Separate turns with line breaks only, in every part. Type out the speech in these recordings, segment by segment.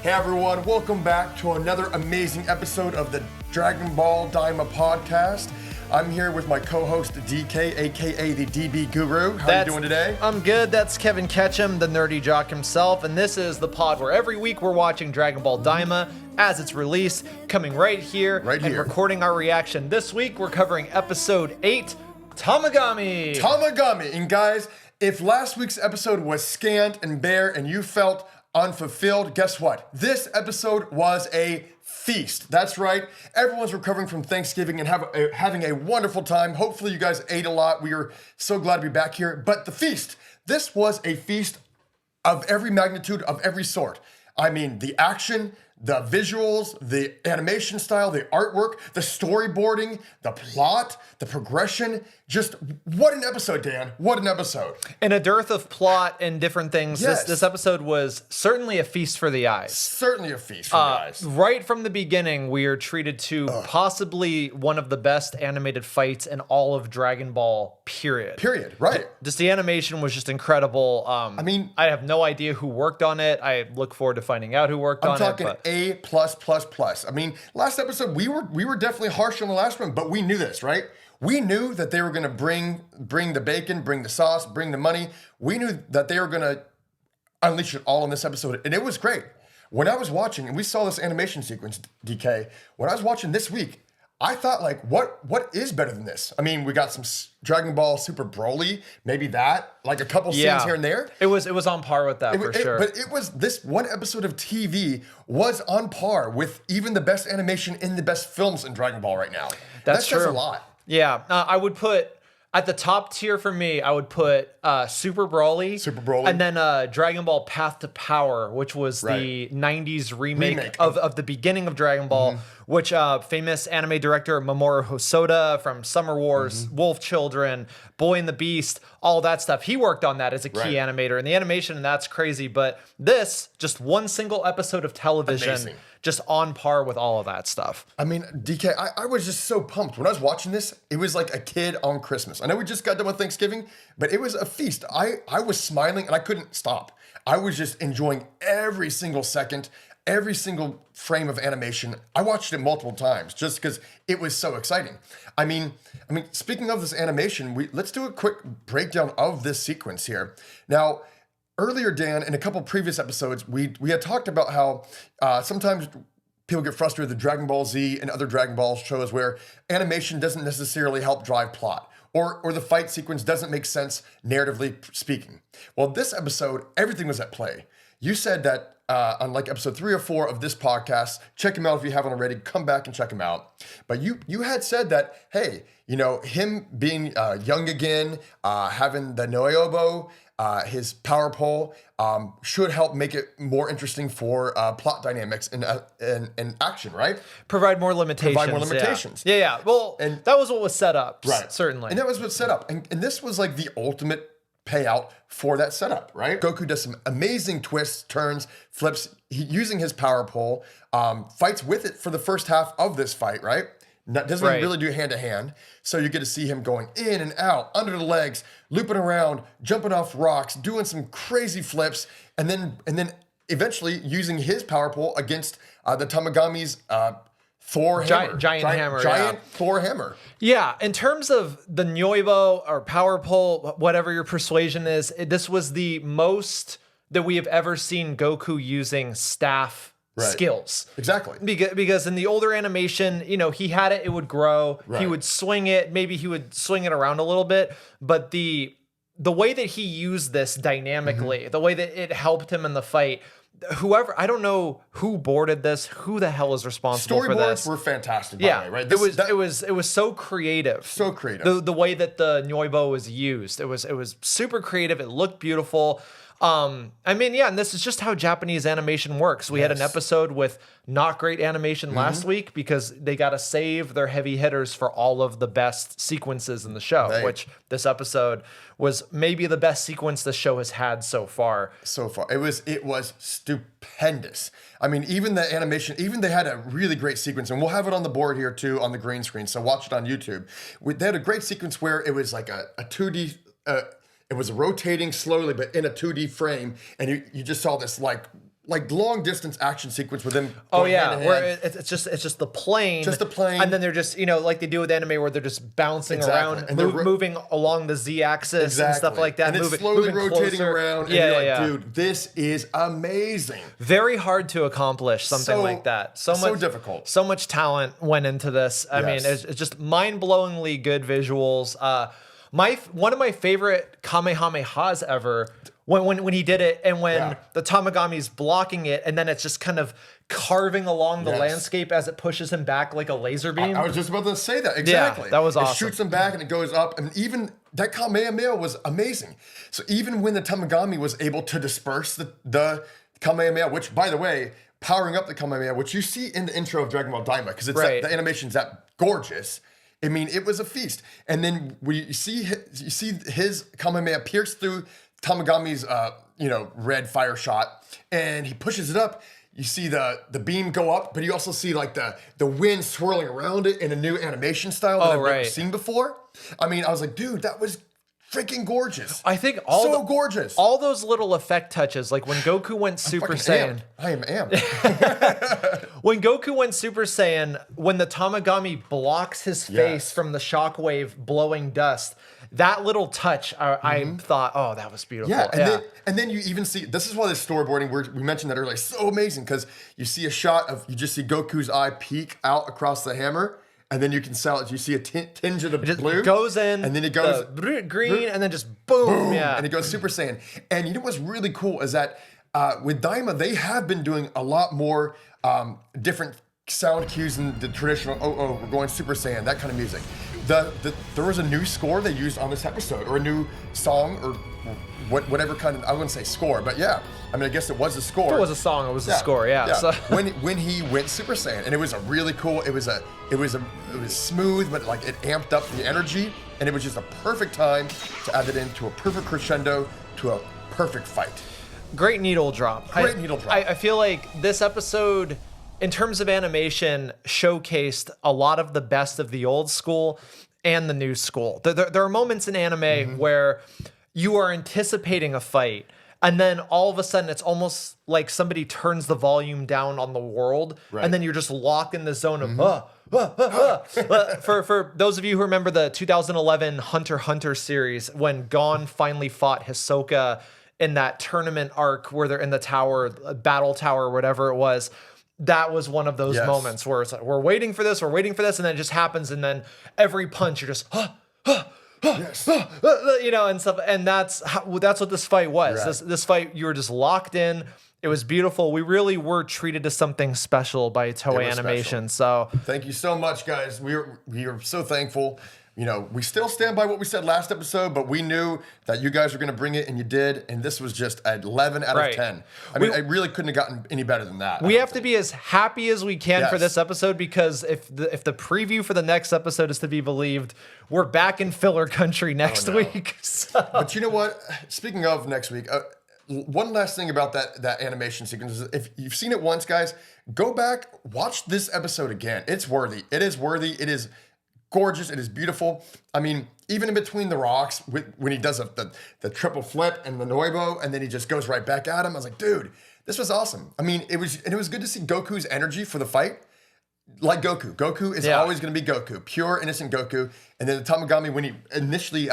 Hey everyone, welcome back to another amazing episode of the Dragon Ball Daima podcast. I'm here with my co-host DK, aka the DB Guru. How are you doing today?
I'm good. That's Kevin Ketcham, the Nerdyjock himself, and this is the pod where every week we're watching Dragon Ball Daima as it's released, coming right here and recording our reaction. This week we're covering episode 8, Tamagami.
Tamagami. And guys, if last week's episode was scant and bare and you felt unfulfilled, guess what? This episode was a feast. That's right. Everyone's recovering from Thanksgiving and having a wonderful time. Hopefully you guys ate a lot. We are so glad to be back here. But the feast, this was a feast of every magnitude, of every sort. I mean, the action, the visuals, the animation style, the artwork, the storyboarding, the plot, the progression. Just what an episode, Dan. What an episode.
In a dearth of plot and different things,
Yes.
this episode was certainly a feast for the eyes.
Certainly a feast for the eyes.
Right from the beginning, we are treated to possibly one of the best animated fights in all of Dragon Ball, period.
Period, right.
Just the animation was just incredible. I mean, I have no idea who worked on it. I look forward to finding out who worked on it.
I'm talking A+++. I mean, last episode, we were definitely harsh on the last one, but we knew this, right? We knew that they were going to bring the bacon, bring the sauce, bring the money. We knew that they were going to unleash it all in this episode, and it was great. When I was watching, and we saw this animation sequence, DK, when I was watching this week, I thought, like, what is better than this? I mean, we got some Dragon Ball Super Broly, maybe that, like a couple scenes here and there.
It was on par with that, for sure.
But it was, this one episode of TV was on par with even the best animation in the best films in Dragon Ball right now.
That's true.
That says a lot.
Yeah, I would put, at the top tier for me, I would put Super Broly. And then Dragon Ball Path to Power, which was the 90s remake of the beginning of Dragon Ball, which famous anime director Mamoru Hosoda from Summer Wars, Wolf Children, Boy and the Beast, all that stuff. He worked on that as a key animator. And the animation, that's crazy. But this, just one single episode of television.
Amazing.
Just on par with all of that stuff.
I mean, DK, I was just so pumped. When I was watching this, it was like a kid on Christmas. I know we just got done with Thanksgiving, but it was a feast. I was smiling and I couldn't stop. I was just enjoying every single second, every single frame of animation. I watched it multiple times just because it was so exciting. I mean, speaking of this animation, let's do a quick breakdown of this sequence here. Now, earlier, Dan, in a couple previous episodes, we had talked about how sometimes people get frustrated with Dragon Ball Z and other Dragon Ball shows where animation doesn't necessarily help drive plot, or the fight sequence doesn't make sense narratively speaking. Well, this episode, everything was at play. You said that on like episode 3 or 4 of this podcast, check him out if you haven't already, come back and check him out. But you had said that, hey, you know, him being young again, having the Noyobo, his power pole should help make it more interesting for plot dynamics and action, right?
Provide more limitations. Yeah. Well, and that was what was set up, right? Certainly.
And that was what's set up. And this was like the ultimate payout for that setup, right? Goku does some amazing twists, turns, flips, using his power pole, fights with it for the first half of this fight, right? Doesn't really do hand to hand. So you get to see him going in and out, under the legs, looping around, jumping off rocks, doing some crazy flips, and then eventually using his power pole against the Tamagami's Thor hammer. Giant Thor hammer.
Yeah, in terms of the Nyoibo or power pole, whatever your persuasion is, this was the most that we have ever seen Goku using staff skills.
Exactly.
Because in the older animation, you know, he had it, it would grow, he would swing it, maybe he would swing it around a little bit, but the way that he used this dynamically, the way that it helped him in the fight, whoever, I don't know who boarded this, who the hell is responsible for this.
Storyboards were fantastic, by the way, right?
It was so creative.
So creative.
The way that the Nyoibo was used. It was super creative. It looked beautiful. I mean, yeah, and this is just how Japanese animation works. We had an episode with not great animation last week because they got to save their heavy hitters for all of the best sequences in the show, which this episode was maybe the best sequence the show has had so far.
It was stupendous. I mean, even the animation, even they had a really great sequence, and we'll have it on the board here too on the green screen, so watch it on YouTube. They had a great sequence where it was like a 2D, it was rotating slowly, but in a 2D frame, and you just saw this like like long distance action sequence with them.
Oh yeah, where it's just the plane, and then they're just like they do with anime where they're just bouncing around and they're moving along the z-axis and stuff like that,
and it's slowly rotating around. And you're like, dude, this is amazing.
Very hard to accomplish something like that. So
difficult.
So much talent went into this. I mean, it's just mind-blowingly good visuals. One of my favorite Kamehamehas ever. When he did it, and when the Tamagami's blocking it, and then it's just kind of carving along the landscape as it pushes him back like a laser beam.
I was just about to say that. Exactly.
Yeah, that was awesome.
It shoots him back and it goes up. And even that Kamehameha was amazing. So even when the Tamagami was able to disperse the Kamehameha, which, by the way, powering up the Kamehameha, which you see in the intro of Dragon Ball Daima, because the animation's that gorgeous. I mean, it was a feast. And then you see his Kamehameha pierce through Tamagami's red fire shot, and he pushes it up. You see the beam go up, but you also see like the wind swirling around it in a new animation style that I've never seen before. I mean, I was like, dude, that was freaking gorgeous.
I think
gorgeous.
All those little effect touches, like when Goku went Super Saiyan.
I am.
When Goku went Super Saiyan, when the Tamagami blocks his face from the shockwave blowing dust, that little touch, I thought, oh, that was beautiful.
Yeah, and then you even see, this is why the storyboarding, we mentioned that earlier, so amazing, because you see a shot of, you just see Goku's eye peek out across the hammer, and then you see a tinge of the blue. It
goes in,
and then it goes
green, and then just boom,
and it goes Super Saiyan. And you know what's really cool is that with Daima, they have been doing a lot more different sound cues than the traditional, we're going Super Saiyan, that kind of music. There was a new score they used on this episode, or a new song, or whatever kind of, I wouldn't say score, but yeah. I mean, I guess it was a score.
If it was a song, it was a score, So.
When he went Super Saiyan, and it was a really cool, it was smooth, but like it amped up the energy, and it was just a perfect time to add it into a perfect crescendo to a perfect fight.
Great needle drop. I feel like this episode, in terms of animation, showcased a lot of the best of the old school and the new school. There are moments in anime where you are anticipating a fight, and then all of a sudden it's almost like somebody turns the volume down on the world, and then you're just locked in the zone of For those of you who remember the 2011 Hunter x Hunter series, when Gon finally fought Hisoka in that tournament arc where they're in the tower, battle tower, whatever it was, that was one of those moments where it's like, we're waiting for this, and then it just happens, and then every punch you're just and stuff, and that's what this fight was. Right. This fight, you were just locked in. It was beautiful. We really were treated to something special by Toei Animation. So
thank you so much, guys. We are so thankful. We still stand by what we said last episode, but we knew that you guys were going to bring it, and you did, and this was just an 11 out of 10. I mean, I really couldn't have gotten any better than that.
We have to be as happy as we can for this episode, because if the preview for the next episode is to be believed, we're back in filler country next week. So.
But you know what? Speaking of next week, one last thing about that animation sequence is, if you've seen it once, guys, go back, watch this episode again. It's worthy. It is worthy. It is gorgeous. It is beautiful. I mean, even in between the rocks, when he does the triple flip and the Noibo, and then he just goes right back at him, I was like, dude, this was awesome. I mean, it was good to see Goku's energy for the fight. Like Goku. Goku is always going to be Goku, pure, innocent Goku. And then the Tamagami, when he initially,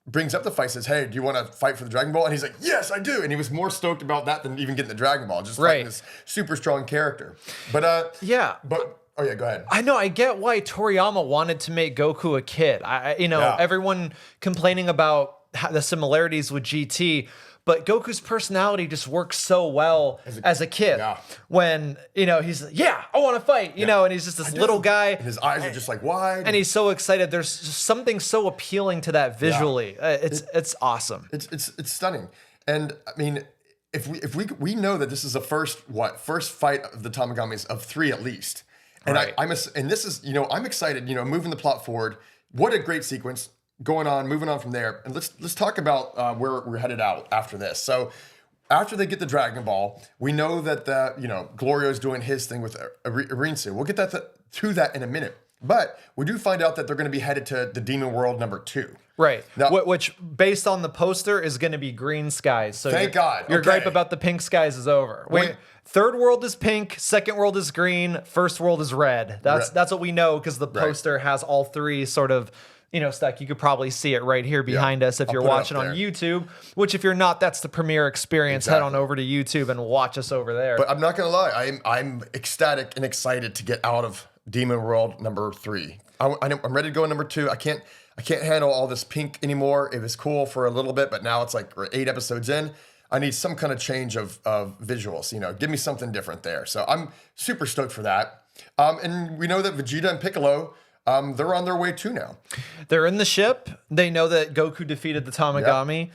brings up the fight, says, hey, do you want to fight for the Dragon Ball? And he's like, yes, I do. And he was more stoked about that than even getting the Dragon Ball, just fighting this super strong character. But, oh yeah, go ahead.
I know. I get why Toriyama wanted to make Goku a kid. Everyone complaining about the similarities with GT, but Goku's personality just works so well as a kid. Yeah. When he's I want to fight. And he's just this little guy.
And his eyes are just like wide.
And he's so excited. There's something so appealing to that visually. Yeah. It's awesome.
It's stunning. And I mean, if we know that this is the first fight of the Tamagamis of 3 at least. And I'm excited, moving the plot forward. What a great sequence moving on from there. And let's talk about where we're headed out after this. So after they get the Dragon Ball, we know that Glorio's doing his thing with Arinsu. We'll get to that in a minute. But we do find out that they're going to be headed to the Demon World number 2.
Right.
Now,
which, based on the poster, is going to be green skies. So
thank God.
Your gripe about the pink skies is over.
Wait.
Third world is pink. Second world is green. First world is red. That's what we know because the poster has all three sort of, stuck. You could probably see it right here behind us if you're watching on YouTube, which if you're not, that's the premiere experience. Head on over to YouTube and watch us over there.
But I'm not going to lie. I'm ecstatic and excited to get out of Demon World number 3. I'm ready to go in number 2. I can't handle all this pink anymore. It was cool for a little bit, but now it's like we're 8 episodes in. I need some kind of change of visuals. Give me something different there. So I'm super stoked for that. And we know that Vegeta and Piccolo, they're on their way too now.
They're in the ship. They know that Goku defeated the Tamagami.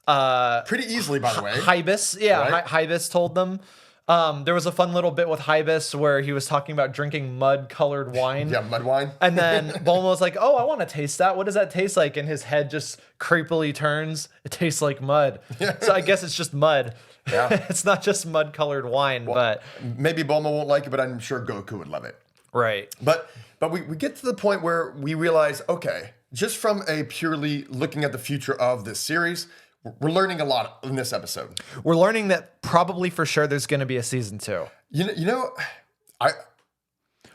Yep. Pretty easily, by the way.
Hybis, Hybis told them. There was a fun little bit with Hybis where he was talking about drinking mud-colored wine.
Yeah, mud wine.
And then Bulma was like, oh, I want to taste that. What does that taste like? And his head just creepily turns. It tastes like mud. So I guess it's just mud. Yeah. It's not just mud-colored wine, but...
Maybe Bulma won't like it, but I'm sure Goku would love it.
Right.
But we get to the point where we realize, okay, just from a purely looking at the future of this series... We're learning a lot in this episode.
We're learning that probably for sure there's going to be a season 2.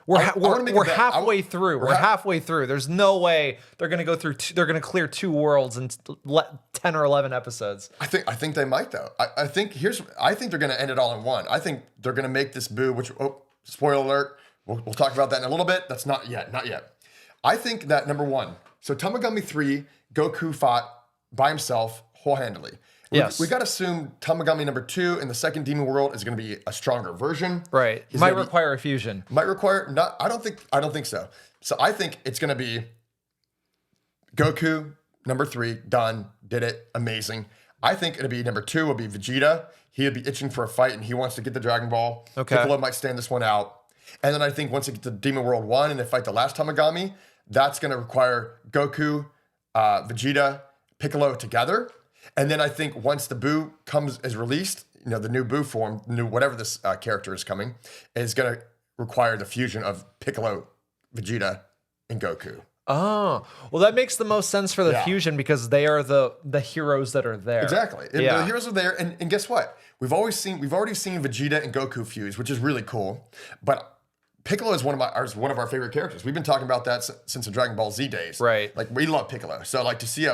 We're halfway through. We're halfway through. There's no way they're going to go through. They're going to clear 2 worlds in 10 or 11 episodes.
I think they might though. I think they're going to end it all in one. I think they're going to make this Boo. Which spoiler alert. We'll talk about that in a little bit. That's not yet. I think that number 1. So Tamagami 3, Goku fought by himself. Whole-handedly.
Yes.
We got to assume Tamagami number 2 in the second Demon World is going to be a stronger version.
Right. Might require a fusion.
Might require not. I don't think so. So I think it's going to be Goku number 3 done. Did it. Amazing. I think it'll be number 2 will be Vegeta. He'll be itching for a fight and he wants to get the Dragon Ball.
Okay.
Piccolo might stand this one out. And then I think once they get to Demon World 1 and they fight the last Tamagami, that's going to require Goku, Vegeta, Piccolo together. And then I think once the Boo is released, the new Boo form, whatever this character is coming, is going to require the fusion of Piccolo, Vegeta, and Goku.
Oh, well, that makes the most sense for the fusion because they are the heroes that are there.
Exactly. The heroes are there, and guess what? We've already seen Vegeta and Goku fuse, which is really cool. But Piccolo is one of our favorite characters. We've been talking about that since the Dragon Ball Z days.
Right.
Like we love Piccolo, so like to see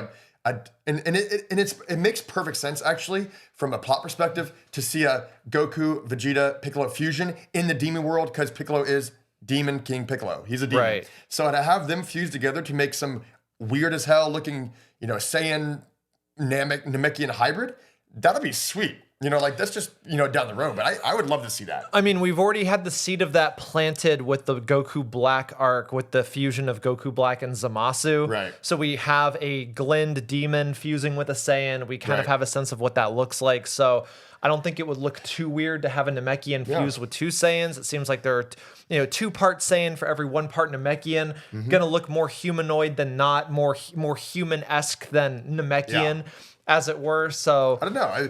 it makes perfect sense actually from a plot perspective to see a Goku, Vegeta, Piccolo fusion in the Demon World because Piccolo is Demon King Piccolo. He's a demon. Right. So to have them fuse together to make some weird as hell looking, Saiyan Namekian hybrid, that'll be sweet. That's just, down the road. But I would love to see that.
I mean, we've already had the seed of that planted with the Goku Black arc, with the fusion of Goku Black and Zamasu.
Right.
So we have a Glend demon fusing with a Saiyan. We kind of have a sense of what that looks like. So I don't think it would look too weird to have a Namekian fuse with 2 Saiyans. It seems like there are, 2-part Saiyan for every 1-part Namekian.
Mm-hmm.
Going to look more humanoid than not, more human-esque than Namekian. Yeah. As it were, so
I don't know.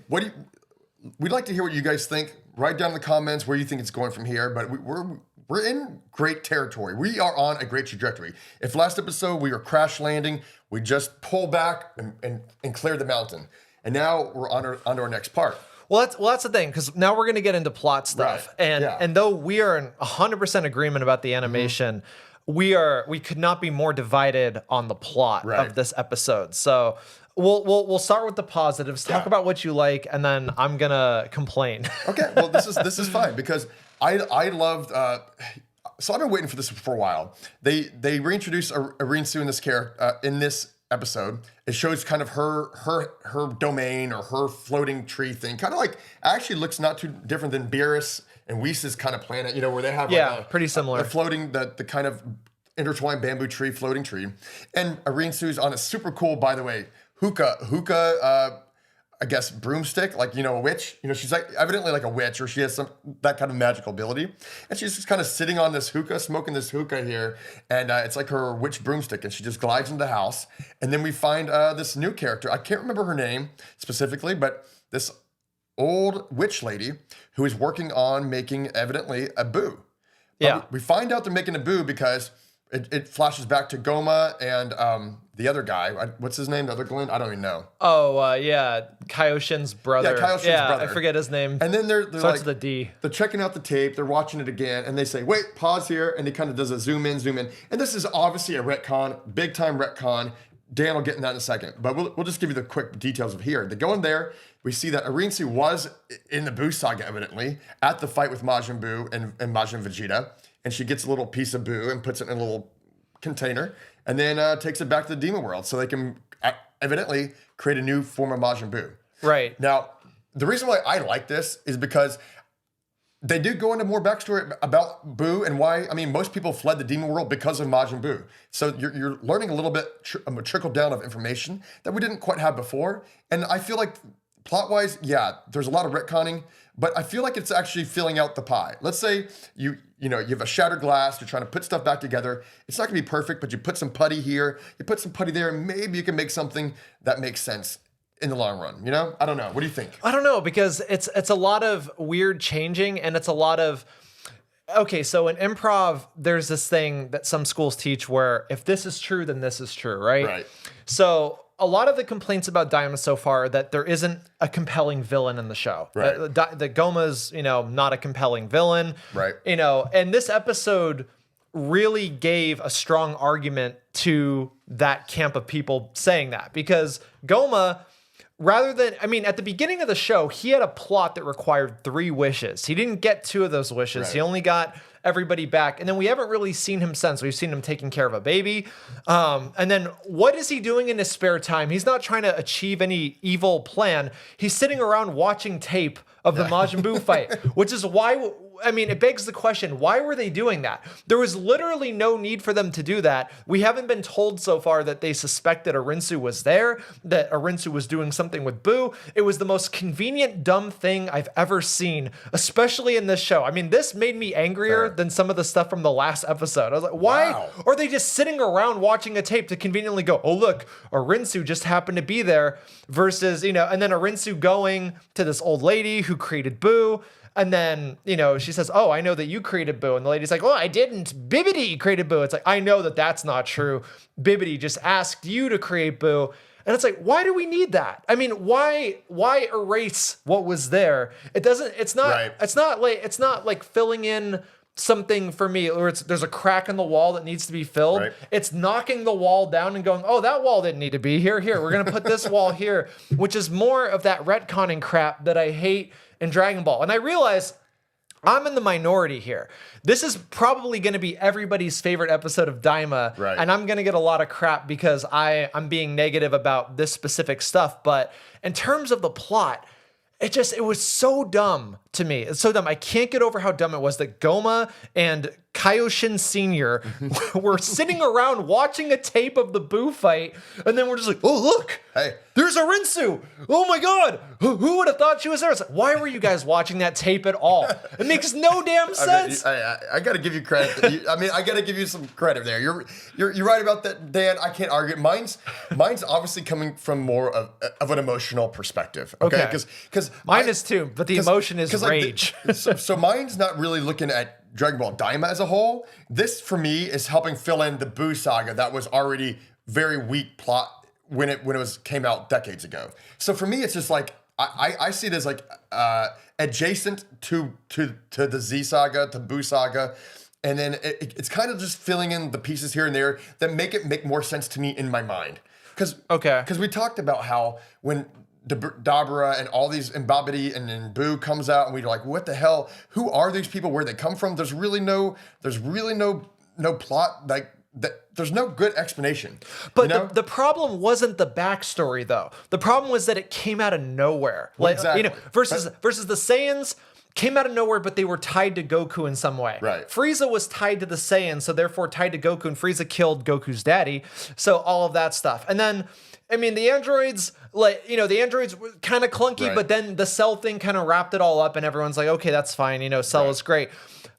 We'd like to hear what you guys think. Write down in the comments where you think it's going from here. But we're in great territory. We are on a great trajectory. If last episode we were crash landing, we just pull back and clear the mountain, and now we're on our next part.
Well, that's the thing, because now we're going to get into plot stuff, and though we are in 100% agreement about the animation. Mm-hmm. We could not be more divided on the plot of this episode. So we'll start with the positives. Talk about what you like, and then I'm gonna complain.
Okay, well this is fine because I loved. So I've been waiting for this for a while. They reintroduced Arinsu in this character in this episode. It shows kind of her domain or her floating tree thing. Kind of like actually looks not too different than Beerus and Whis' kind of planet, where they have
pretty similar.
The floating, the kind of intertwined bamboo tree, floating tree. And Arinsu's on a super cool, by the way, hookah, I guess, broomstick, like, a witch. She's like evidently like a witch, or she has that kind of magical ability. And she's just kind of sitting on this hookah, smoking this hookah here. And it's like her witch broomstick. And she just glides into the house. And then we find this new character. I can't remember her name specifically, but this old witch lady who is working on making evidently a Boo.
Yeah.
We find out they're making a Boo because it flashes back to Goma and the other guy. What's his name? The other Glenn? I don't even know.
Oh, yeah. Kaioshin's brother.
Yeah, Kaioshin's brother.
I forget his name.
And then they're
Starts
like,
with a D.
They're checking out the tape. They're watching it again. And they say, wait, pause here. And he kind of does a zoom in, zoom in. And this is obviously a retcon, big time retcon. Dan will get in that in a second. But we'll just give you the quick details of here. They go in there. We see that Arinsu was in the Buu saga, evidently, at the fight with Majin Buu and Majin Vegeta. And she gets a little piece of Buu and puts it in a little container and then takes it back to the demon world so they can evidently create a new form of Majin Buu.
Right.
Now, the reason why I like this is because they do go into more backstory about Buu and why, I mean, most people fled the demon world because of Majin Buu. So you're learning a little bit, a trickle down of information that we didn't quite have before. And I feel like plot-wise, yeah, there's a lot of retconning, but I feel like it's actually filling out the pie. Let's say you have a shattered glass, you're trying to put stuff back together. It's not gonna be perfect, but you put some putty here, you put some putty there, and maybe you can make something that makes sense in the long run, I don't know. What do you think?
I don't know, because it's a lot of weird changing, and it's a lot of, okay, so in improv, there's this thing that some schools teach where if this is true, then this is true, right?
Right.
So a lot of the complaints about Daima so far are that there isn't a compelling villain in the show.
Right.
The Goma's, not a compelling villain.
Right.
And this episode really gave a strong argument to that camp of people saying that, because Goma, rather than, at the beginning of the show, he had a plot that required 3 wishes. He didn't get 2 of those wishes.
Right.
He only got everybody back. And then we haven't really seen him since. We've seen him taking care of a baby. And then what is he doing in his spare time? He's not trying to achieve any evil plan. He's sitting around watching tape of the Majin Buu fight, which is why, it begs the question, why were they doing that? There was literally no need for them to do that. We haven't been told so far that they suspected Arinsu was there, that Arinsu was doing something with Buu. It was the most convenient, dumb thing I've ever seen, especially in this show. This made me angrier than some of the stuff from the last episode. I was like, why are they just sitting around watching a tape to conveniently go, oh, look, Arinsu just happened to be there, versus, and then Arinsu going to this old lady who created Buu. And then, she says, oh, I know that you created Buu. And the lady's like, oh, I didn't. Bibbidi created Buu. It's like, I know that that's not true. Bibbidi just asked you to create Buu. And it's like, why do we need that? Why erase what was there? It's not like filling in something for me, or there's a crack in the wall that needs to be filled. Right. It's knocking the wall down and going, oh, that wall didn't need to be here. We're going to put this wall here, which is more of that retconning crap that I hate in Dragon Ball. And I realize I'm in the minority here. This is probably going to be everybody's favorite episode of Daima,
right.
And I'm going to get a lot of crap because I'm being negative about this specific stuff. But in terms of the plot, it was so dumb to me. It's so dumb. I can't get over how dumb it was that Goma and Kaioshin Sr. were sitting around watching a tape of the Buu fight, and then we're just like, oh, look,
hey,
there's Arinsu. Oh my God, who would have thought she was there? It's like, why were you guys watching that tape at all? It makes no damn sense.
I got to give you credit. I got to give you some credit there. You're right about that, Dan. I can't argue. Mine's obviously coming from more of an emotional perspective. Okay, because
mine is too, but the emotion is rage.
So mine's not really looking at Dragon Ball Daima as a whole. This, for me, is helping fill in the Buu saga that was already very weak plot when it came out decades ago. So for me, it's just like I see it as like adjacent to the Z saga, to Buu saga, and then it's kind of just filling in the pieces here and there that make more sense to me in my mind. Because we talked about how when Dabra and all these Mbabidi and then Buu comes out and we're like, what the hell? Who are these people? Where they come from? There's really no plot, like that. There's no good explanation.
But the problem wasn't the backstory though. The problem was that it came out of nowhere. Like,
exactly.
Versus the Saiyans came out of nowhere, but they were tied to Goku in some way.
Right.
Frieza was tied to the Saiyans, so therefore tied to Goku, and Frieza killed Goku's daddy. So all of that stuff. And then, the androids, the androids were kind of clunky, right. But then the Cell thing kind of wrapped it all up, and everyone's like, okay, that's fine. Cell is great.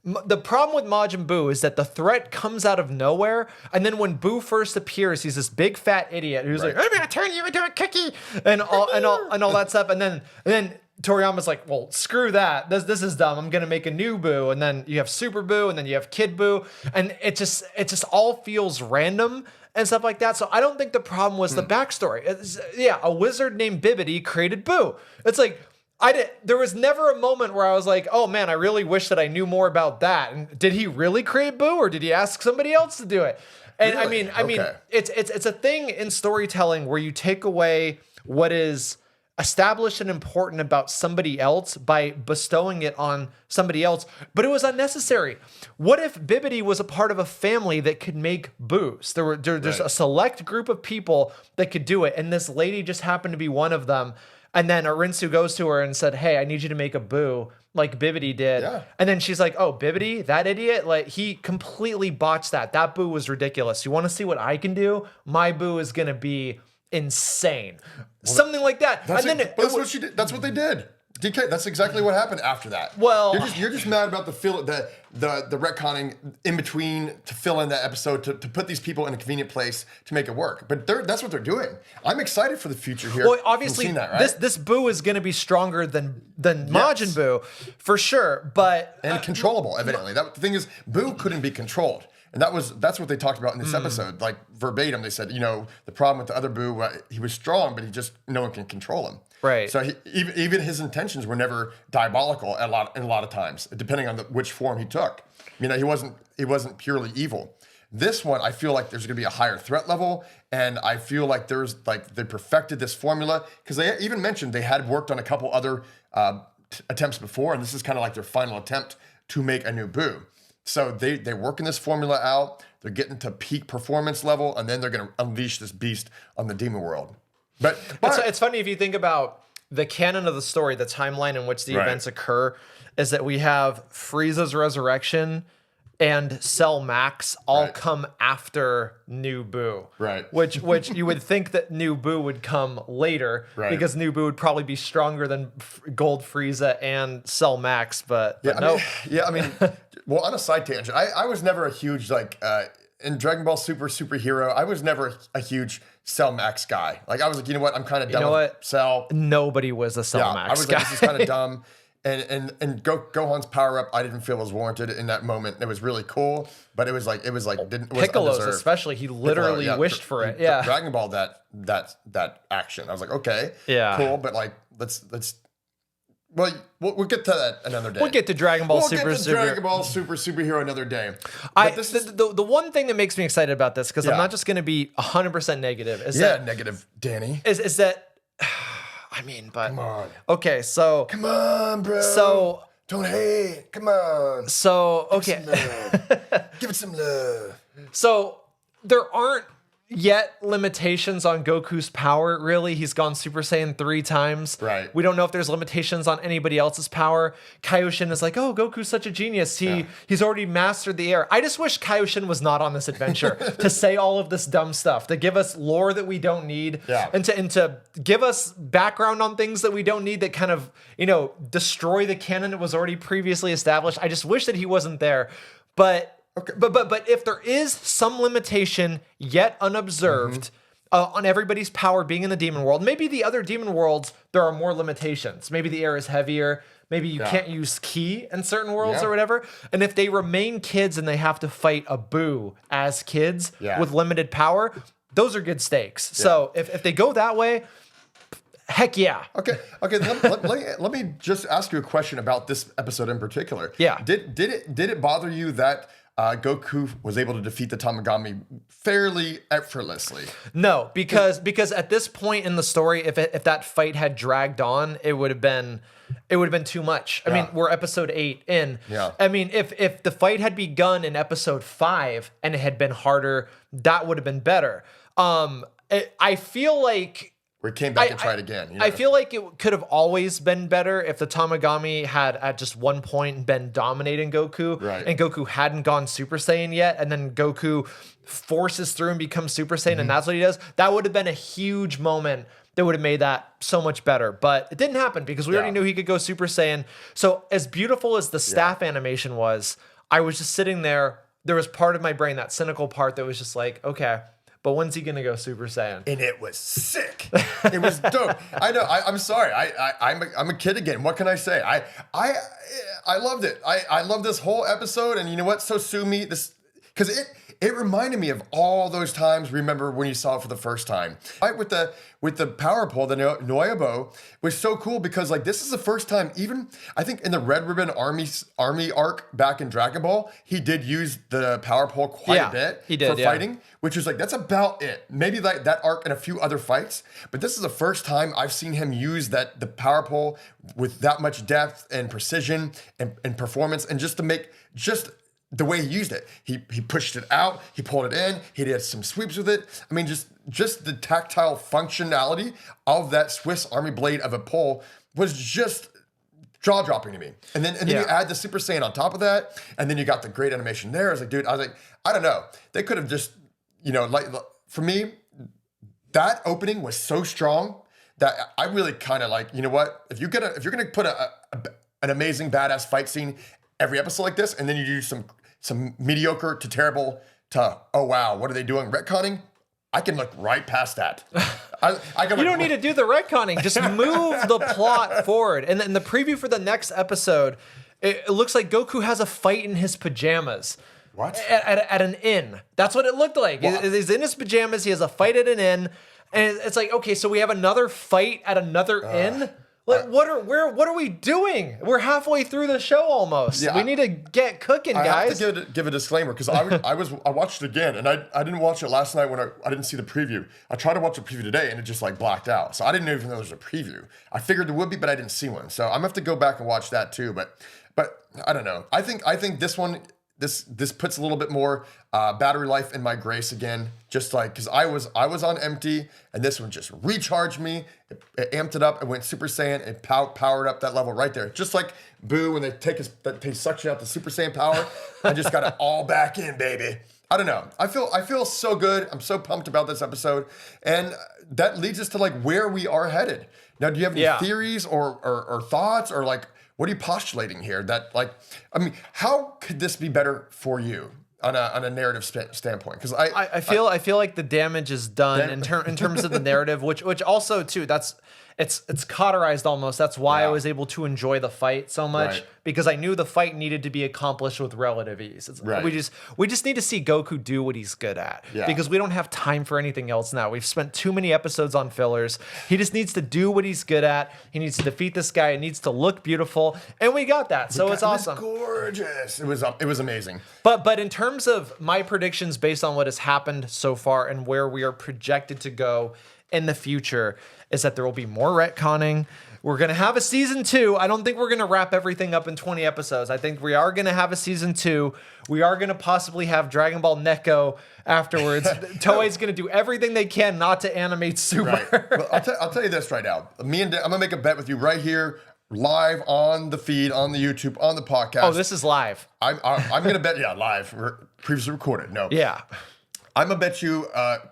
The problem with Majin Buu is that the threat comes out of nowhere, and then when Buu first appears, he's this big fat idiot who's like, I'm gonna turn you into a cookie, and all that stuff, and then Toriyama's like, well, screw that. This is dumb. I'm gonna make a new Boo, and then you have Super Boo, and then you have Kid Boo, and it just all feels random and stuff like that. So I don't think the problem was the backstory. A wizard named Bibbidi created Boo. It's like there was never a moment where I was like, oh man, I really wish that I knew more about that. And did he really create Boo, or did he ask somebody else to do it? And
really?
I mean, it's a thing in storytelling where you take away what is established and important about somebody else by bestowing it on somebody else, but it was unnecessary. What if Bibbidi was a part of a family that could make Boos? There's a select group of people that could do it, and this lady just happened to be one of them. And then Arinsu goes to her and said, hey, I need you to make a Boo like Bibbidi did. Yeah. And then she's like, oh, Bibbidi, that idiot? Like, he completely botched that. That Boo was ridiculous. You want to see what I can do? My Boo is going to be insane. Well, something like that.
That's what she did. That's what they did. DK, that's exactly what happened after that.
Well,
you're just mad about the retconning in between to fill in that episode to put these people in a convenient place to make it work. But that's what they're doing. I'm excited for the future here.
Well, obviously, that, right? this Boo is going to be stronger than Majin Boo for sure, but
controllable. Evidently, the thing is, Boo couldn't be controlled. And that's what they talked about in this episode. Like verbatim, they said, the problem with the other Boo, he was strong, but no one can control him.
Right.
So even his intentions were never diabolical in a lot of times, depending on which form he took. He wasn't purely evil. This one, I feel like there's going to be a higher threat level, and I feel like they perfected this formula because they even mentioned they had worked on a couple other attempts before, and this is kind of like their final attempt to make a new Boo. So they're working this formula out. They're getting to peak performance level, and then they're going to unleash this beast on the demon world. But
it's funny if you think about the canon of the story, the timeline in which the events occur, is that we have Frieza's resurrection and Cell Max all come after New Boo.
Right.
Which you would think that New Boo would come later because New Boo would probably be stronger than Gold Frieza and Cell Max, but no.
Well, on a side tangent, I was never a huge in Dragon Ball Superhero, I was never a huge Cell Max guy. Like, I was like, you know what? I'm kind of done with Cell.
Nobody was a Cell Max guy.
I was like, this is kind of dumb. And Gohan's power up, I didn't feel was warranted in that moment. It was really cool, but it was
Piccolo's especially. He literally wished for it. Yeah,
Dragon Ball that action. I was like, okay, cool, but like let's. Well, we'll get to that another day.
We'll get to Dragon Ball
Dragon Ball Superhero another day.
The one thing that makes me excited about this, because I'm not just going to be 100% negative.
Negative, Danny.
Is that...
Come on.
Okay, so...
Come on, bro.
So...
Don't hate. Come on.
So, okay.
Give it some love.
So, there aren't yet limitations on Goku's power, really. He's gone Super Saiyan 3 times.
Right.
We don't know if there's limitations on anybody else's power. Kaioshin is like, oh, Goku's such a genius. He's already mastered the air. I just wish Kaioshin was not on this adventure to say all of this dumb stuff, to give us lore that we don't need, and to give us background on things that we don't need that kind of, destroy the canon that was already previously established. I just wish that he wasn't there. But okay. But if there is some limitation yet unobserved on everybody's power being in the demon world, maybe the other demon worlds, there are more limitations. Maybe the air is heavier. Maybe you can't use ki in certain worlds or whatever. And if they remain kids and they have to fight a Boo as kids with limited power, those are good stakes. Yeah. So if they go that way, heck yeah.
Okay. Let me just ask you a question about this episode in particular.
Yeah.
Did it bother you that Goku was able to defeat the Tamagami fairly effortlessly?
No, because at this point in the story, if that fight had dragged on, it would have been too much. I mean, we're episode 8 in.
Yeah.
I mean, if the fight had begun in episode 5 and it had been harder, that would have been better. I feel like
we came back and tried again.
I feel like it could have always been better if the Tamagami had at just one point been dominating Goku, and Goku hadn't gone Super Saiyan yet, and then Goku forces through and becomes Super Saiyan, and that's what he does. That would have been a huge moment that would have made that so much better. But it didn't happen because we already knew he could go Super Saiyan. So as beautiful as the staff animation was, I was just sitting there. There was part of my brain, that cynical part, that was just like, okay, but when's he gonna go Super Saiyan?
And it was sick. It was dope. I know. I'm sorry. I'm a kid again. What can I say? I loved it. I love this whole episode. And you know what? So sue me. Because it reminded me of all those times. Remember when you saw it for the first time? Right, with the power pole, the Noyabo was so cool because like this is the first time. Even I think in the Red Ribbon Army arc back in Dragon Ball, he did use the power pole quite a bit for fighting, which is like that's about it. Maybe like that arc and a few other fights, but this is the first time I've seen him use the power pole with that much depth and precision and performance, and just to make the way he used it. He pushed it out, he pulled it in, he did some sweeps with it. I mean, just the tactile functionality of that Swiss Army blade of a pole was just jaw-dropping to me. And then you add the Super Saiyan on top of that, and then you got the great animation there. I was like, dude, I don't know. They could have just, like for me, that opening was so strong that I really kind of like, you know what? If you're gonna put an amazing badass fight scene every episode like this, and then you do some mediocre to terrible to, oh wow, what are they doing? Retconning? I can look right past that.
You don't need to do the retconning. Just move the plot forward. And then the preview for the next episode, it looks like Goku has a fight in his pajamas.
What?
At an inn. That's what it looked like. He's in his pajamas. He has a fight at an inn. And it's like, okay, so we have another fight at another inn? Like, what are we doing? We're halfway through the show almost. Yeah, we need to get cooking, guys.
I have to give a disclaimer because I watched it again and I didn't watch it last night when I didn't see the preview. I tried to watch the preview today and it just like blacked out. So I didn't even know there was a preview. I figured there would be, but I didn't see one. So I'm gonna have to go back and watch that too. But I don't know. I think this one. This puts a little bit more battery life in my Grace again, just like because I was on empty, and this one just recharged me. It amped it up. It went Super Saiyan. It powered up that level right there, just like Boo when they suction out the Super Saiyan power. I just got it all back in, baby. I don't know. I feel so good. I'm so pumped about this episode, and that leads us to like where we are headed. Now, do you have any theories or thoughts or like? What are you postulating here? That how could this be better for you on a narrative standpoint? Because
I feel like the damage is done in terms of the narrative, which also too it's cauterized almost. That's why I was able to enjoy the fight so much because I knew the fight needed to be accomplished with relative ease. We just need to see Goku do what he's good at because we don't have time for anything else now. We've spent too many episodes on fillers. He just needs to do what he's good at. He needs to defeat this guy. It needs to look beautiful, and we got that. So it's awesome.
It was gorgeous. It was amazing.
But in terms of my predictions based on what has happened so far and where we are projected to go in the future is that there will be more retconning. We're going to have a season 2. I don't think we're going to wrap everything up in 20 episodes. I think we are going to have a season 2. We are going to possibly have Dragon Ball Neko afterwards. Toei's going to do everything they can not to animate Super.
Right. Well, I'll tell you this right now. I'm going to make a bet with you right here, live on the feed, on the YouTube, on the podcast.
Oh, this is live.
I'm going to bet, live, previously recorded. No.
Yeah.
I'm going to bet you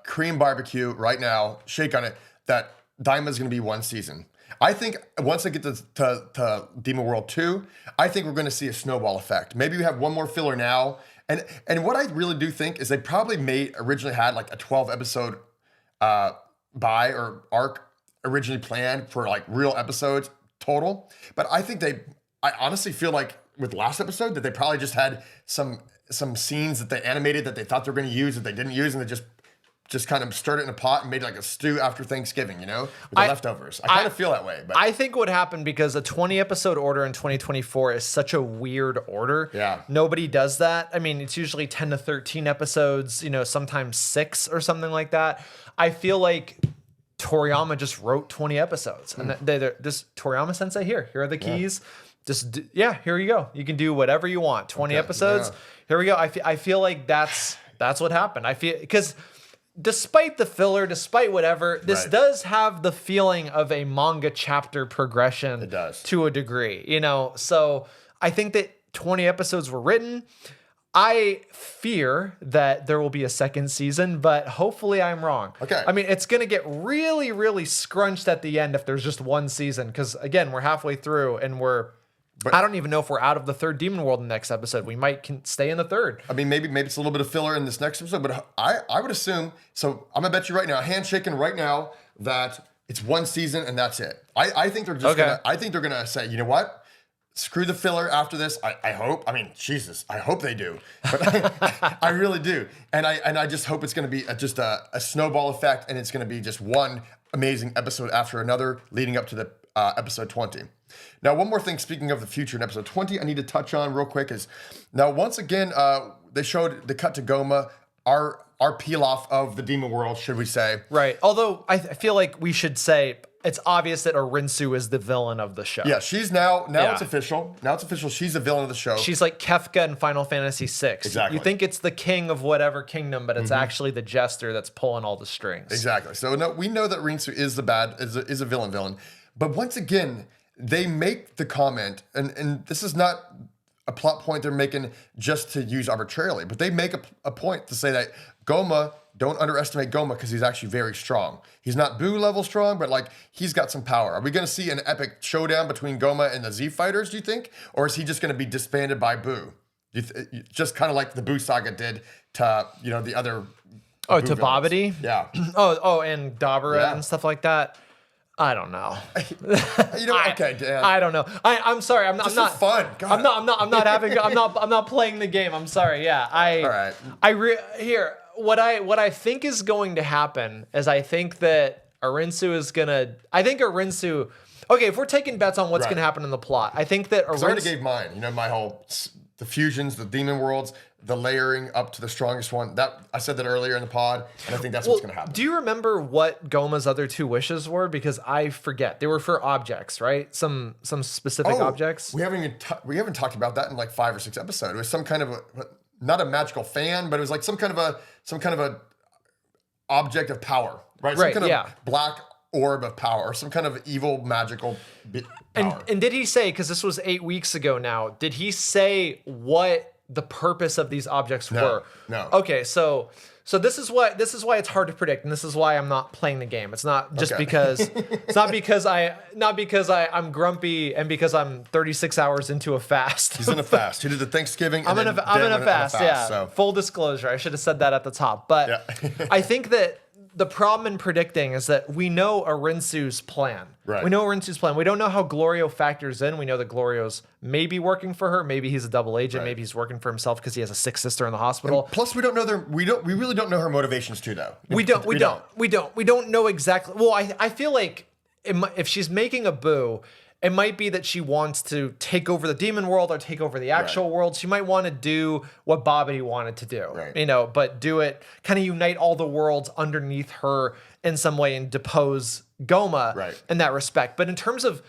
cream barbecue right now, shake on it, that Daima's going to be one season. I think once I get to Demon World 2, I think we're going to see a snowball effect. Maybe we have one more filler now. And what I really do think is they probably originally had like a 12 episode or arc originally planned for like real episodes total. But I think I honestly feel like with last episode that they probably just had some scenes that they animated that they thought they were going to use that they didn't use, and they just kind of stirred it in a pot and made like a stew after Thanksgiving, with the leftovers. I kind of feel that way. But
I think what happened because a 20 episode order in 2024 is such a weird order.
Yeah.
Nobody does that. I mean, it's usually 10 to 13 episodes, sometimes 6 or something like that. I feel like Toriyama just wrote 20 episodes. And they're just Toriyama sensei, here are the keys. Yeah. Here you go. You can do whatever you want. 20 episodes. Yeah. Here we go. I feel like that's what happened. I feel because despite the filler, despite whatever, this does have the feeling of a manga chapter progression.
It does.
To a degree, So I think that 20 episodes were written. I fear that there will be a second season, but hopefully I'm wrong.
Okay.
I mean, it's going to get really, really scrunched at the end if there's just one season. Because again, we're halfway through and we're
But
I don't even know if we're out of the third demon world in the next episode. We might stay in the third.
I mean, maybe it's a little bit of filler in this next episode, but I would assume, so I'm going to bet you right now, handshaking right now, that it's one season and that's it. I think they're just gonna say, you know what? Screw the filler after this. I hope. I mean, Jesus, I hope they do. But I really do. And I just hope it's going to be just a snowball effect, and it's going to be just one amazing episode after another leading up to the episode 20. Now, one more thing, speaking of the future in episode 20, I need to touch on real quick is, now, once again, they showed the cut to Goma, our peel off of the demon world, should we say.
Right. Although I feel like we should say it's obvious that Arinsu is the villain of the show.
Yeah, she's now it's official. Now it's official. She's the villain of the show.
She's like Kefka in Final Fantasy VI.
Exactly.
You think it's the king of whatever kingdom, but it's actually the jester that's pulling all the strings.
Exactly. So no, we know that Arinsu is is a villain. But once again, they make the comment, and this is not a plot point they're making just to use arbitrarily, but they make a point to say that Goma, don't underestimate Goma because he's actually very strong. He's not Boo level strong, but like he's got some power. Are we going to see an epic showdown between Goma and the Z Fighters, do you think? Or is he just going to be disbanded by Boo? Just kind of like the Boo saga did to, the other
Oh,
Boo
to
villains.
Babidi?
Yeah.
And Dabura and stuff like that. I don't know.
Okay, Dan.
I don't know. I'm sorry. I'm
Just
not
for fun. God.
I'm not playing the game. I'm sorry. Yeah.
All right.
What I think is going to happen is I think that Arinsu is gonna. Okay, if we're taking bets on what's gonna happen in the plot, I think that Arinsu.
I already gave mine. My whole the fusions, the demon worlds, the layering up to the strongest one. That I said that earlier in the pod, and I think that's what's going to happen.
Do you remember what Goma's other two wishes were? Because I forget. They were for objects, right? Some specific objects.
We haven't talked about that in like 5 or 6 episodes. It was some kind of not a magical fan, but it was like some kind of a object of power, right? Some kind of black orb of power, or some kind of evil magical power.
And did he say, because this was 8 weeks ago now, did he say what the purpose of these objects were?
No.
Okay, so this is why it's hard to predict, and this is why I'm not playing the game. It's not just because it's not because I'm grumpy and because I'm 36 hours into a fast.
He's in a fast. He did the Thanksgiving.
I'm in a fast. Yeah. So. Full disclosure. I should have said that at the top, but I think that the problem in predicting is that we know Arinsu's plan.
Right.
We know Arinsu's plan. We don't know how Glorio factors in. We know that Glorio's maybe working for her. Maybe he's a double agent. Right. Maybe he's working for himself because he has a sick sister in the hospital.
And plus, we don't know we really don't know her motivations too, though.
We don't know exactly. Well, I feel like if she's making a Boo, it might be that she wants to take over the demon world or take over the actual world. She might want to do what Babidi wanted to do, but do it, kind of unite all the worlds underneath her in some way and depose Goma in that respect. But in terms of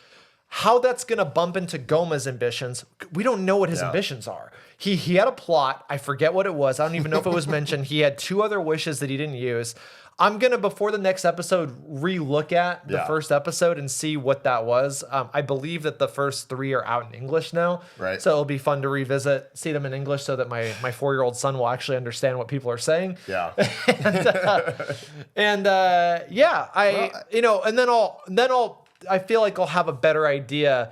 how that's going to bump into Goma's ambitions, we don't know what his ambitions are. He had a plot. I forget what it was. I don't even know if it was mentioned. He had 2 other wishes that he didn't use. I'm going to, before the next episode, re-look at the first episode and see what that was. I believe that the first 3 are out in English now.
Right.
So it'll be fun to revisit, see them in English so that my 4-year-old son will actually understand what people are saying.
Yeah.
and I feel like I'll have a better idea.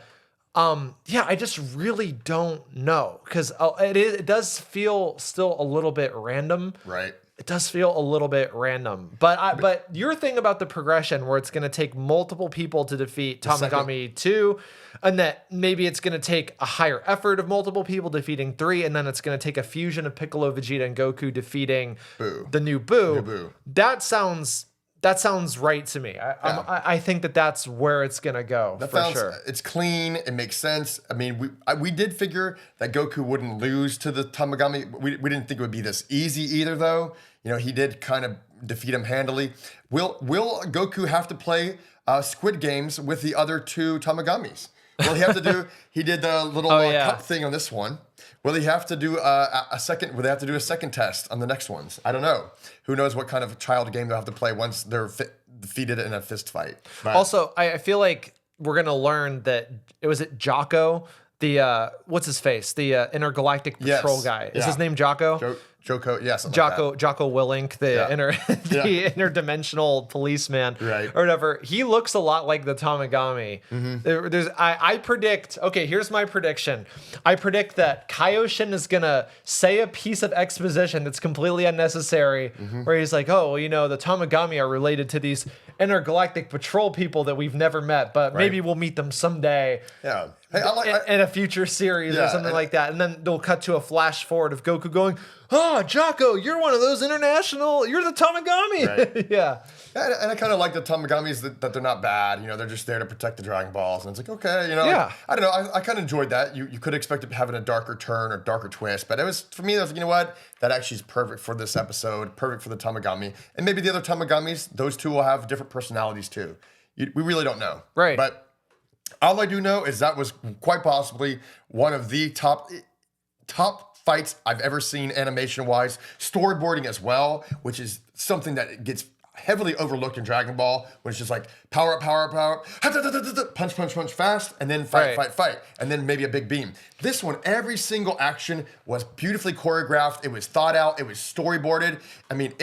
I just really don't know because it does feel still a little bit random.
Right.
It does feel a little bit random, but your thing about the progression where it's going to take multiple people to defeat Tamagami 2, and that maybe it's going to take a higher effort of multiple people defeating 3, and then it's going to take a fusion of Piccolo, Vegeta, and Goku defeating the new Boo. That sounds right to me. I think that's where it's going to go, for sure.
It's clean. It makes sense. I mean, we did figure that Goku wouldn't lose to the Tamagami. We didn't think it would be this easy either, though. He did kind of defeat him handily. Will Goku have to play Squid Games with the other 2 Tamagamis? Will he have to do? He did the little cup thing on this one. Will he have to do a second? Will they have to do a second test on the next ones? I don't know. Who knows what kind of child game they'll have to play once they're defeated in a fist fight. But
also, I feel like we're gonna learn that Jocko, the what's his face, the intergalactic patrol guy. Is his name Jocko? Jocko Willink, the interdimensional policeman,
right,
or whatever. He looks a lot like the Tamagami. I predict. Okay, here's my prediction. I predict that Kaioshin is gonna say a piece of exposition that's completely unnecessary, where he's like, "Oh, well, you know, the Tamagami are related to these intergalactic patrol people that we've never met, but maybe we'll meet them someday."
Yeah.
Hey, in a future series or something like that. And then they'll cut to a flash forward of Goku going, "Oh, Jocko, you're one of those you're the Tamagami."
Right.
Yeah.
And I kind of like the Tamagamis that they're not bad. You know, they're just there to protect the Dragon Balls. And it's like, okay, you know, I don't know. I kind of enjoyed that. You could expect it having a darker turn or darker twist. But it was, for me, I was like, you know what? That actually is perfect for this episode, perfect for the Tamagami. And maybe the other Tamagamis, those two will have different personalities too. We really don't know.
Right.
But all I do know is that was quite possibly one of the top fights I've ever seen animation-wise, storyboarding as well, which is something that gets heavily overlooked in Dragon Ball, when it's just like power up, punch, punch, punch fast, and then fight, and then maybe a big beam. This one, every single action was beautifully choreographed. It was thought out. It was storyboarded. I mean,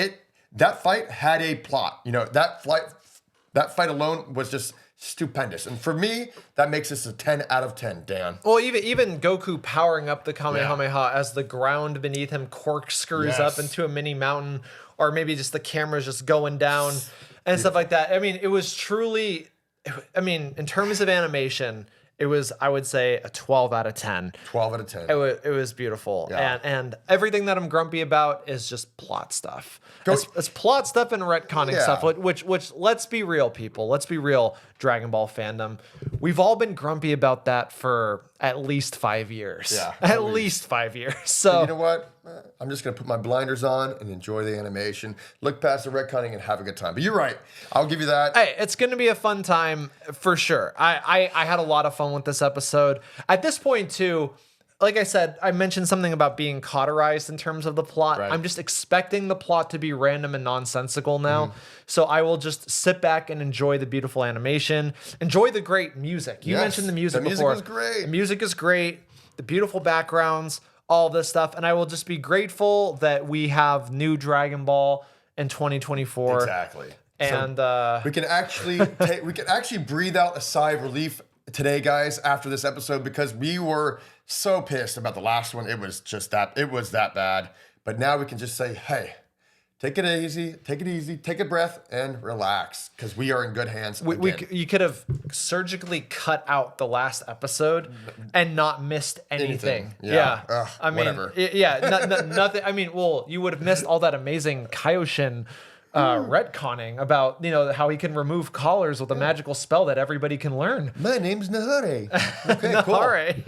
that fight had a plot. You know, that fight alone was just stupendous. And for me, that makes this a 10 out of 10, Dan.
Well, even Goku powering up the Kamehameha as the ground beneath him corkscrews up into a mini mountain, or maybe just the camera's just going down and stuff like that. I mean, it was truly, in terms of animation, it was, I would say, a 12 out of 10.
12 out of 10.
It was beautiful. Yeah. And everything that I'm grumpy about is just plot stuff. It's plot stuff and retconning stuff, which let's be real, people. Let's be real, Dragon Ball fandom. We've all been grumpy about that for at least 5 years.
Yeah.
At least 5 years. So
you know what? I'm just going to put my blinders on and enjoy the animation, look past the retconning, and have a good time. But you're right. I'll give you that.
Hey, it's going to be a fun time for sure. I had a lot of fun with this episode. At this point, too, like I said, I mentioned something about being cauterized in terms of the plot. Right. I'm just expecting the plot to be random and nonsensical now. So I will just sit back and enjoy the beautiful animation, enjoy the great music. You mentioned the music before.
The music was great.
The music is great. The beautiful backgrounds, all this stuff. And I will just be grateful that we have new Dragon Ball in 2024.
Exactly.
And
so we can actually breathe out a sigh of relief today, guys, after this episode, because we were so pissed about the last one. It was that bad. But now we can just say, hey, take it easy, take a breath, and relax, because we are in good hands.
You could have surgically cut out the last episode and not missed anything.
Yeah. Ugh, whatever.
Nothing. I mean, well, you would have missed all that amazing Kaioshin retconning about, how he can remove collars with a magical spell that everybody can learn.
My name's Nahare. Okay,
Nahare,
cool.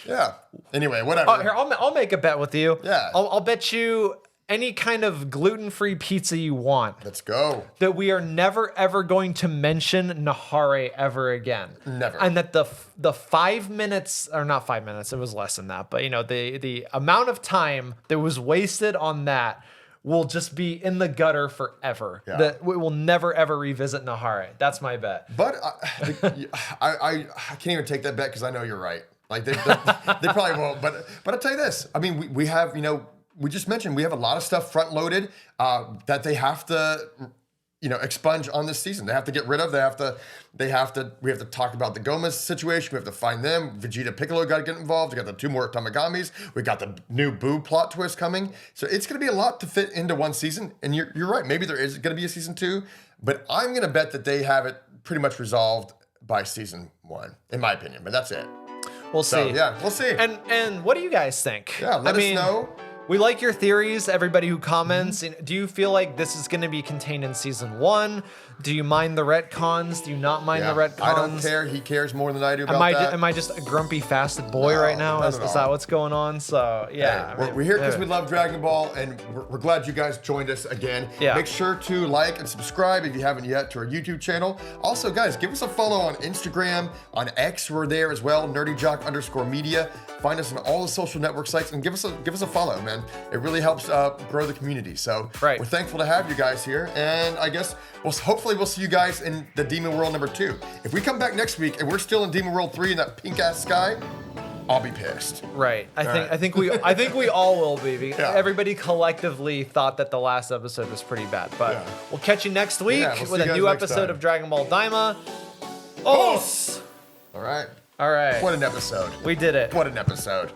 Yeah.
Anyway, whatever.
Here, I'll make a bet with you.
Yeah.
I'll bet you any kind of gluten-free pizza you want.
Let's go.
That we are never, ever going to mention Nahare ever again.
Never.
And that the 5 minutes, or not 5 minutes, it was less than that, but the amount of time that was wasted on that will just be in the gutter forever. Yeah. That we will never, ever revisit Nahare. That's my bet.
But I can't even take that bet, because I know you're right. Like they probably won't. But I'll tell you this. I mean, we have, we just mentioned we have a lot of stuff front loaded that they have to, expunge on this season. They have to get rid of. We have to talk about the Gomez situation. We have to find them. Vegeta, Piccolo got to get involved. We got the 2 more Tamagamis. We got the new Boo plot twist coming. So it's going to be a lot to fit into one season. And you're right. Maybe there is going to be a season 2, but I'm going to bet that they have it pretty much resolved by season 1, in my opinion. But that's it.
We'll see.
Yeah, we'll see.
And what do you guys think?
Yeah, let us know.
We like your theories, everybody who comments. Do you feel like this is going to be contained in season 1? Do you mind the retcons? Do you not mind the retcons?
I don't care. He cares more than I do about that.
Am I just a grumpy, fasted boy right now? Is that what's going on? So, yeah.
Hey, we're here because we love Dragon Ball, and we're glad you guys joined us again.
Yeah.
Make sure to like and subscribe if you haven't yet to our YouTube channel. Also, guys, give us a follow on Instagram, on X. We're there as well, Nerdyjock_media. Find us on all the social network sites and give us a follow, man. It really helps grow the community. So we're thankful to have you guys here, and I guess hopefully we'll see you guys in the Demon World number 2. If we come back next week and we're still in Demon World 3 in that pink ass sky, I'll be pissed.
Right. I think we all will be. Yeah. Everybody collectively thought that the last episode was pretty bad. But we'll catch you next week with a new episode of Dragon Ball Daima.
Oh! All right.
All right.
What an episode.
We did it.
What an episode.